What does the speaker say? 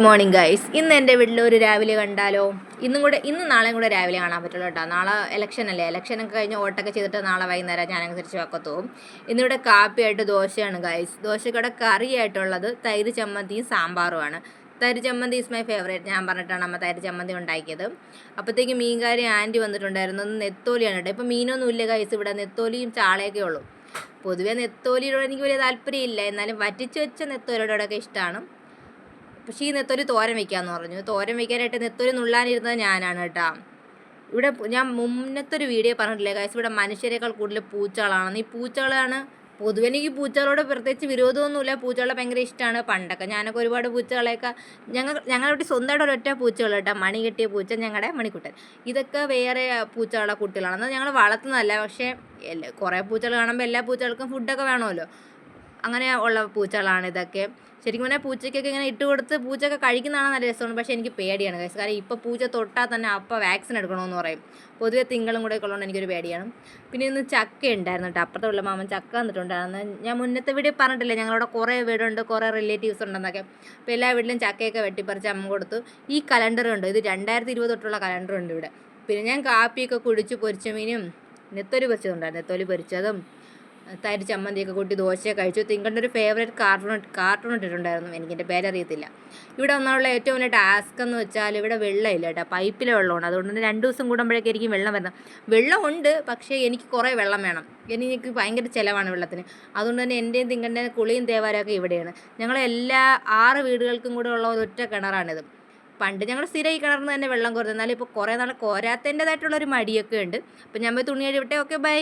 Morning guys. ഇന്ന് എൻ്റെ വീട്ടിൽ ഒരു രാവിലെ കണ്ടാലോ? ഇന്നും നാളെയും കൂടെ രാവിലെ കാണാൻ പറ്റുള്ളൂ കേട്ടോ. നാളെ ഇലക്ഷൻ അല്ലേ, ഇലക്ഷനൊക്കെ കഴിഞ്ഞ് വോട്ടൊക്കെ ചെയ്തിട്ട് നാളെ വൈകുന്നേരം ഞാനങ്ങ് തിരിച്ച് വെക്കത്ത് പോകും. ഇന്നിവിടെ കാപ്പിയായിട്ട് ദോശയാണ് ഗൈസ്. ദോശക്കടെ കറിയായിട്ടുള്ളത് തൈര് ചമ്മന്തിയും സാമ്പാറുമാണ്. തൈര് ചമ്മന്തി ഈസ് മൈ ഫേവറേറ്റ്. ഞാൻ പറഞ്ഞിട്ടാണ് അമ്മ തൈര് ചമ്മന്തി ഉണ്ടാക്കിയത്. അപ്പോഴത്തേക്ക് മീൻകാരി ആൻറ്റി വന്നിട്ടുണ്ടായിരുന്നു. നെത്തോലിയാണ് കേട്ടോ. ഇപ്പം മീനൊന്നും ഇല്ല ഗൈസ്, ഇവിടെ നെത്തോലിയും ചാളയൊക്കെ ഉള്ളൂ. പൊതുവേ നെത്തോലിയോട് എനിക്ക് വലിയ താല്പര്യമില്ല, എന്നാലും വറ്റിച്ച് വെച്ച നെത്തോലിയോടൊക്കെ ഇഷ്ടമാണ്. പക്ഷേ ഈ നെത്തൊലി തോരൻ വെക്കാമെന്ന് പറഞ്ഞു. തോരൻ വെക്കാനായിട്ട് നെത്തൊലി നുള്ളാനിരുന്നത് ഞാനാണ് കേട്ടോ. ഇവിടെ ഞാൻ മുന്നത്തൊരു വീഡിയോ പറഞ്ഞിട്ടില്ലേ ഗൈസ്, ഇവിടെ മനുഷ്യരെക്കാൾ കൂടുതൽ പൂച്ചകളാണ്. ഈ പൂച്ചകളാണ് പൊതുവെ. എനിക്ക് പൂച്ചകളോട് പ്രത്യേകിച്ച് വിരോധമൊന്നുമില്ല, പൂച്ചകളെ ഭയങ്കര ഇഷ്ടമാണ്. പണ്ടൊക്കെ ഞാനൊക്കെ ഒരുപാട് പൂച്ചകളെയൊക്കെ ഞങ്ങളുടെ സ്വന്തമായിട്ട് ഒരൊറ്റ പൂച്ചകൾ കേട്ടോ, മണി കെട്ടിയ പൂച്ച, ഞങ്ങളുടെ മണിക്കുട്ടൻ. ഇതൊക്കെ വേറെ പൂച്ചകളുടെ കുട്ടികളാണ്. എന്നാൽ ഞങ്ങൾ വളർത്തുന്നതല്ല. പക്ഷേ കുറേ പൂച്ചകൾ കാണുമ്പോൾ എല്ലാ പൂച്ചകൾക്കും ഫുഡൊക്കെ വേണമല്ലോ, അങ്ങനെ ഉള്ള പൂച്ചകളാണ് ഇതൊക്കെ. ശരിക്കും പറഞ്ഞാൽ പൂച്ചയ്ക്കൊക്കെ ഇങ്ങനെ ഇട്ട് കൊടുത്ത് പൂച്ചയൊക്കെ കഴിക്കുന്നതാണ് നല്ല രസമാണ്. പക്ഷേ എനിക്ക് പേടിയാണ് ഗൈസ്, കാരണം ഇപ്പോൾ പൂച്ച തൊട്ടാൽ തന്നെ അപ്പോൾ വാക്സിൻ എടുക്കണമെന്ന് പറയും. പൊതുവെ തിങ്കളും കൂടെ ഒക്കെ ഉള്ളതുകൊണ്ട് എനിക്കൊരു പേടിയാണ്. പിന്നെ ഇന്ന് ചക്ക ഉണ്ടായിരുന്നു കേട്ടോ. അപ്പുറത്തെ ഉള്ള മാമൻ ചക്ക തന്നിട്ടുണ്ടായിരുന്നു. ഞാൻ മുന്നത്തെ വീഡിയോ പറഞ്ഞിട്ടില്ലേ, ഞങ്ങളവിടെ കുറേ വീടുണ്ട്, കുറേ റിലേറ്റീവ്സ് ഉണ്ടെന്നൊക്കെ. അപ്പോൾ എല്ലാ വീട്ടിലും ചക്കയൊക്കെ വെട്ടിപ്പറിച്ച് അമ്മ കൊടുത്തു. ഈ കലണ്ടറുണ്ട്, ഇത് 2020 തൊട്ടുള്ള കലണ്ടറുണ്ട് ഇവിടെ. പിന്നെ ഞാൻ കാപ്പിയൊക്കെ കുടിച്ച് പൊരിച്ച മീനും നെത്തോലി പൊരിച്ചതുണ്ടായിരുന്നു. നെത്തോലി പൊരിച്ചതും തൈര് ചമ്മന്തിയൊക്കെ കൂട്ടി ദോശയൊക്കെ കഴിച്ചു. തിങ്കളുടെ ഒരു ഫേവറേറ്റ് കാർട്ടൂൺ ഇട്ടിട്ടുണ്ടായിരുന്നു, എനിക്കെൻ്റെ പേരറിയത്തില്ല. ഇവിടെ വന്നുള്ള ഏറ്റവും വലിയ ടാസ്ക് എന്ന് വെച്ചാൽ ഇവിടെ വെള്ളമില്ല കേട്ടോ, പൈപ്പിലെ വെള്ളമാണ്. അതുകൊണ്ട് തന്നെ 2 ദിവസം കൂടുമ്പോഴേക്കായിരിക്കും വെള്ളം വരുന്നത്. വെള്ളമുണ്ട്, പക്ഷേ എനിക്ക് കുറേ വെള്ളം വേണം. എനിക്ക് ഭയങ്കര ചിലവാണ് വെള്ളത്തിന്. അതുകൊണ്ട് തന്നെ എൻ്റെയും തിങ്കളുടെ കുളിയും തേവാരമൊക്കെ ഇവിടെയാണ്. ഞങ്ങളെല്ലാ 6 വീടുകൾക്കും കൂടെ ഉള്ള ഒരൊറ്റ കിണറാണിത്. പണ്ട് ഞങ്ങൾ സ്ഥിരം ഈ കിണറിന് തന്നെ വെള്ളം കോരുന്നത്. എന്നാലും ഇപ്പോൾ കുറേ നാൾ കോരാത്തതിൻ്റെതായിട്ടുള്ളൊരു മടിയൊക്കെ ഉണ്ട്. അപ്പോൾ ഞാൻ പോയി തുണി കഴുകട്ടെ. Okay, by.